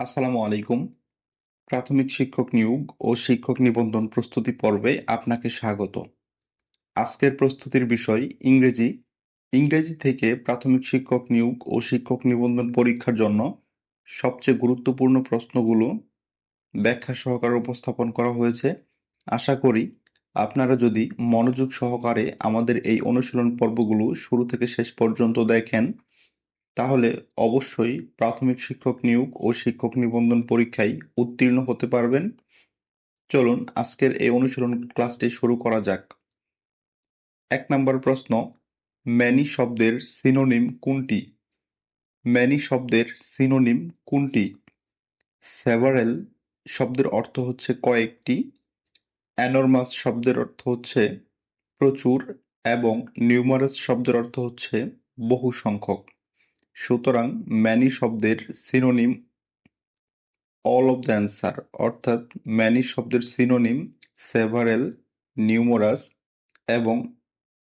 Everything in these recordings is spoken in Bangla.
আসসালামু আলাইকুম। প্রাথমিক শিক্ষক নিয়োগ ও শিক্ষক নিবন্ধন প্রস্তুতি পর্বে আপনাকে স্বাগত। আজকের প্রস্তুতির বিষয় ইংরেজি। ইংরেজি থেকে প্রাথমিক শিক্ষক নিয়োগ ও শিক্ষক নিবন্ধন পরীক্ষার জন্য সবচেয়ে গুরুত্বপূর্ণ প্রশ্নগুলো ব্যাখ্যা সহকারে উপস্থাপন করা হয়েছে। আশা করি আপনারা যদি মনোযোগ সহকারে আমাদের এই অনুশীলন পর্বগুলো শুরু থেকে শেষ পর্যন্ত দেখেন, তাহলে অবশ্যই প্রাথমিক শিক্ষক নিয়োগ ও শিক্ষক নিবন্ধন পরীক্ষায় উত্তীর্ণ হতে পারবেন। চলুন আজকের এই অনুশীলন ক্লাসটি শুরু করা যাক। ১ নম্বর প্রশ্ন, ম্যানি শব্দের সিনোনিম কোনটি? ম্যানি শব্দের সিনোনিম কোনটি? সেভারেল শব্দের অর্থ হচ্ছে কয়েকটি, এনরমাস শব্দের অর্থ হচ্ছে প্রচুর এবং নিউমারাস শব্দের অর্থ হচ্ছে বহু সংখ্যক। সুতরাং ম্যানি শব্দের synonym all of the answer, অর্থাৎ ম্যানি শব্দের সিনোনিম সেভারেল, নিউমারাস এবং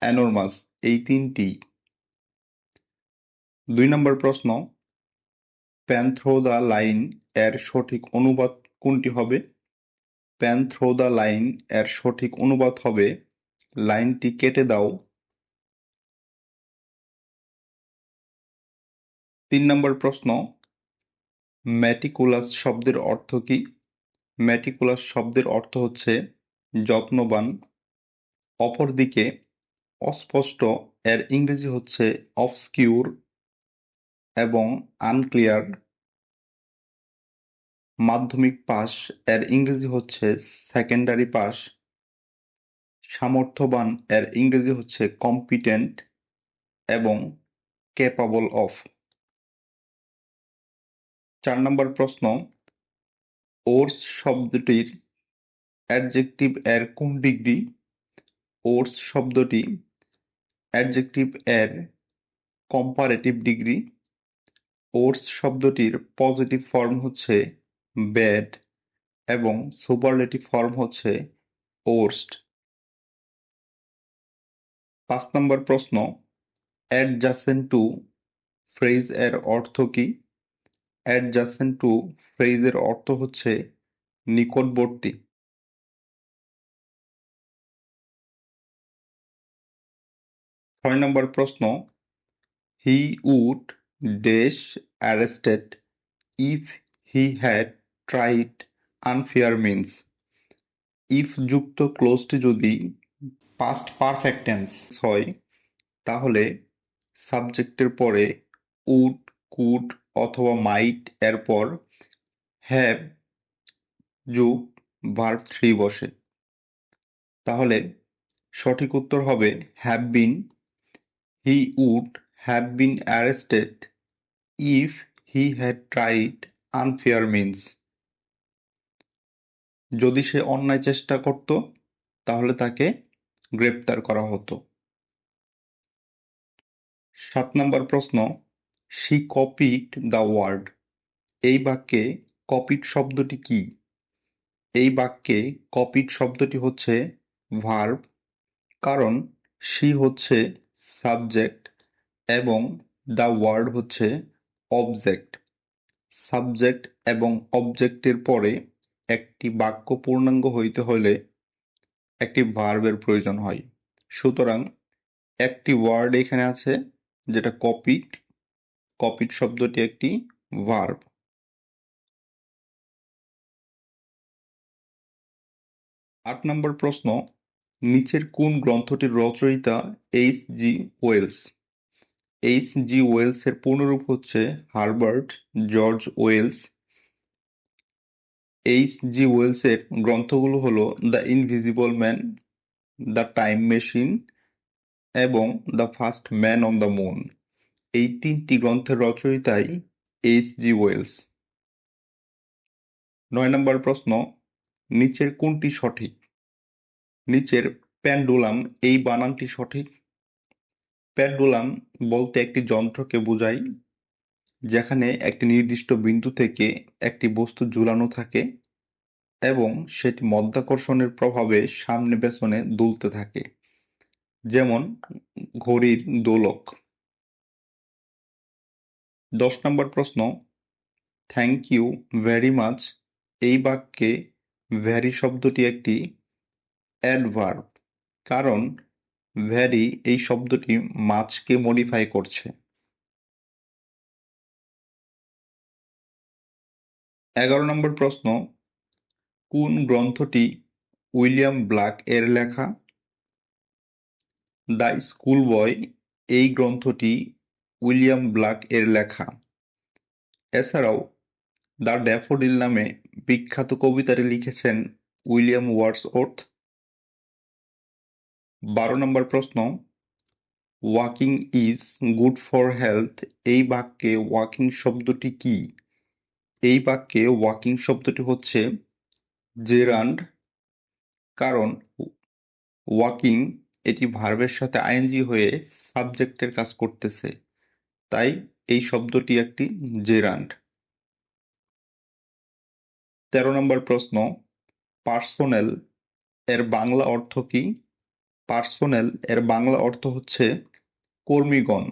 অ্যানোরমাস, এই তিনটি। ২ নম্বর প্রশ্ন, প্যান থ্রো দ্য লাইন এর সঠিক অনুবাদ কোনটি হবে? প্যান থ্রো দ্য লাইন এর সঠিক অনুবাদ হবে লাইনটি কেটে দাও। ৩ নম্বর প্রশ্ন, ম্যাটিকুলাস শব্দের অর্থ কী? ম্যাটিকুলাস শব্দের অর্থ হচ্ছে যত্নবান। অপরদিকে অস্পষ্ট এর ইংরেজি হচ্ছে অবস্কিউর এবং আনক্লিয়ার। মাধ্যমিক পাস এর ইংরেজি হচ্ছে সেকেন্ডারি পাস। সামর্থ্যবান এর ইংরেজি হচ্ছে কম্পিটেন্ট এবং ক্যাপাবল অফ। ৪ নম্বর প্রশ্ন, ওর্স শব্দটির অ্যাডজেক্টিভ এর কোন ডিগ্রি? ওর্স শব্দটি অ্যাডজেক্টিভ এর কম্পারেটিভ ডিগ্রি। ওর্স শব্দটির পজিটিভ ফর্ম হচ্ছে ব্যাড এবং সুপারলেটিভ ফর্ম হচ্ছে ওর্স্ট। ৫ নম্বর প্রশ্ন, অ্যাডজাসেন্ট টু ফ্রেজ এর অর্থ কী? অ্যাডজাসেন্ট টু ফ্রেজের অর্থ হচ্ছে নিকটবর্তী। ৬ নম্বর প্রশ্ন, he would dash arrested if he had tried unfair means. If যুক্ত ক্লোজটি যদি পাস্ট পারফেক্ট টেন্স হয়, তাহলে সাবজেক্টের পরে উড, কুড অথবা মাইট এর পর হ্যাভ যোগ ভার্ব 3 বসে। তাহলে সঠিক উত্তর হবে have been. He would have been arrested if he had tried unfair means. যদি সে অন্যায় চেষ্টা করত, তাহলে তাকে গ্রেপ্তার করা হতো। ৭ নম্বর প্রশ্ন, শি কপিড দ্য ওয়ার্ড। এই বাক্যে কপিড শব্দটি কি? এই বাক্যে কপিড শব্দটি হচ্ছে ভার্ব, কারণ শি হচ্ছে সাবজেক্ট এবং দ্য ওয়ার্ড হচ্ছে অবজেক্ট। সাবজেক্ট এবং অবজেক্টের পরে একটি বাক্য পূর্ণাঙ্গ হইতে হলে একটি ভার্বের প্রয়োজন হয়। সুতরাং একটি ওয়ার্ড এখানে আছে যেটা কপিড। কপিড শব্দটি একটি ভার্ব। ৮ নম্বর প্রশ্ন, নিচের কোন গ্রন্থটির রচয়িতা H G Wells? H G ওয়েলসের পূর্ণরূপ হচ্ছে Herbert George Wells. H G ওয়েলসের গ্রন্থগুলো হলো the invisible man, the time machine এবং the first man on the moon. এই তিনটি গ্রন্থের রচয়িতাই এইচ জি ওয়েলস। ৯ নম্বর প্রশ্ন, নিচের কোনটি সঠিক? নিচের পেন্ডুলাম এই বানানটি সঠিক। পেন্ডুলাম বলতে একটি যন্ত্রকে বোঝায় যেখানে একটি নির্দিষ্ট বিন্দু থেকে একটি বস্তু ঝুলানো থাকে এবং সেটি মাধ্যাকর্ষণের প্রভাবে সামনে পেছনে দুলতে থাকে, যেমন ঘড়ির দোলক। ১০ নম্বর প্রশ্ন, থ্যাংক ইউ ভেরি মাচ এই বাক্যে ভেরি শব্দটি একটি অ্যাডভার্ব, কারণ ভেরি এই শব্দটি মাচকে মডিফাই করছে। 11 নম্বর প্রশ্ন, কোন গ্রন্থটি উইলিয়াম ব্লাক এর লেখা? দ্য স্কুল বয় এই গ্রন্থটি উইলিয়াম ব্লাক এর লেখা। এছাড়াও দ্য ড্যাফোডিল নামে বিখ্যাত কবিতাটি লিখেছেন উইলিয়াম ওয়ার্ডসওর্থ। 12 নম্বর প্রশ্ন, walking is good for health এই বাক্যে ওয়াকিং শব্দটি কি? এই বাক্যে ওয়াকিং শব্দটি হচ্ছে জেরান্ড, কারণ ওয়াকিং এটি ভার্বের সাথে আইএনজি হয়ে সাবজেক্টের কাজ করতেছে, তাই এই শব্দটি একটি জেরান্ড। 13 নম্বর প্রশ্ন, পার্সোনেল এর বাংলা অর্থ কি? পার্সোনেল এর বাংলা অর্থ হচ্ছে কর্মীগণ।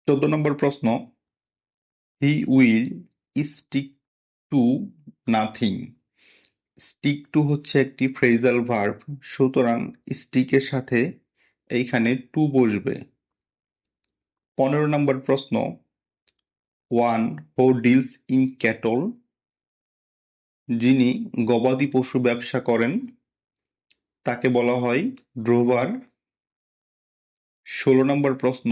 14 নম্বর প্রশ্ন, he will stick to nothing. Stick to হচ্ছে একটি ফ্রেজাল ভার্ব, সুতরাং স্টিকের সাথে এইখানে টু বসবে। 15 নম্বর প্রশ্ন, one who deals in cattle যিনি গবাদি পশু ব্যবসা করেন তাকে বলা হয় ড্রোভার। 16 নম্বর প্রশ্ন,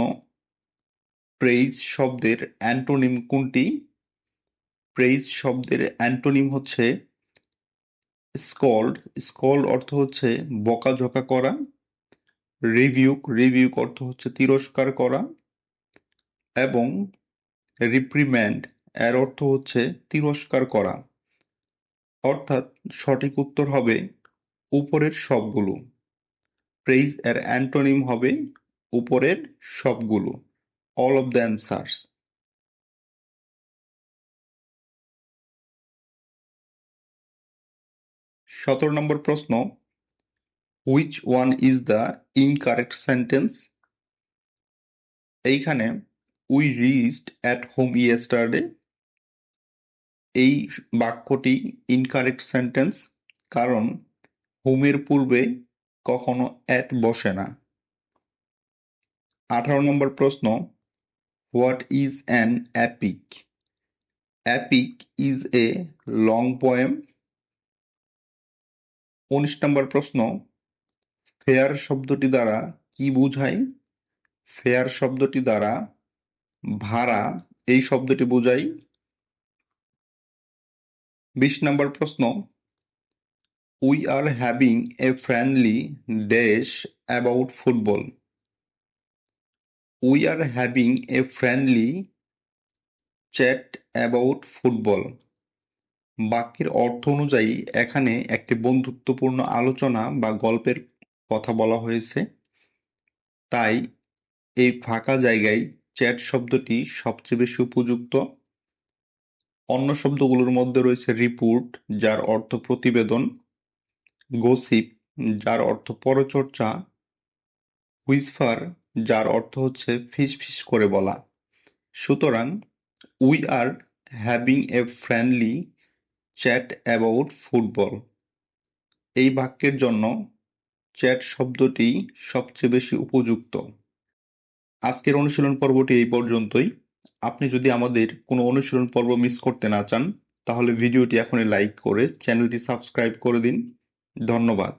প্রেইজ শব্দের অ্যান্টোনিম কোনটি? প্রেইজ শব্দের অ্যান্টোনিম হচ্ছে স্কল্ড। স্কল্ড অর্থ হচ্ছে বকাঝকা করা। রিবিউক অর্থ হচ্ছে তিরস্কার করা, এবং রিপ্রিম্যান্ড এর অর্থ হচ্ছে তিরস্কার করা। অর্থাৎ সঠিক উত্তর হবে উপরের সবগুলো। প্রেইজ এর অ্যান্টোনিম হবে উপরের সবগুলো, অল অফ দ্য অ্যান্সার্স। 17 নম্বর প্রশ্ন, which one is the incorrect sentence? এইখানে we reached at home yesterday এই বাক্যটি ইনকারেক্ট সেন্টেন্স, কারণ হোমের পূর্বে কখনো অ্যাট বসে না। 18 নম্বর প্রশ্ন, what is an EPIC? EPIC is a long poem. 19 নম্বর প্রশ্ন, ফেয়ার শব্দটি দ্বারা কি বোঝায়? ফেয়ার শব্দটি দ্বারা ভাড়া এই শব্দটি বোঝায়। 20 নম্বর প্রশ্ন, we are having a friendly dash about football. We are having a friendly chat about football বাক্যের অর্থ অনুযায়ী এখানে একটি বন্ধুত্বপূর্ণ আলোচনা বা গল্পের কথা বলা হয়েছে, তাই এই ফাঁকা জায়গায় চ্যাট শব্দটি সবচেয়ে বেশি উপযুক্ত। অন্য শব্দগুলোর মধ্যে রয়েছে রিপোর্ট, যার অর্থ প্রতিবেদন, গসিপ, যার অর্থ পরচর্চা, হুইসপার, যার অর্থ হচ্ছে ফিসফিস করে বলা। সুতরাং we are having a friendly chat about football এই বাক্যের জন্য চ্যাট শব্দটি সবচেয়ে বেশি উপযুক্ত। আজকের অনুশীলন পর্বটি এই পর্যন্তই। আপনি যদি আমাদের কোনো অনুশীলন পর্ব মিস করতে না চান, তাহলে ভিডিওটি এখনই লাইক করে চ্যানেলটি সাবস্ক্রাইব করে দিন। ধন্যবাদ।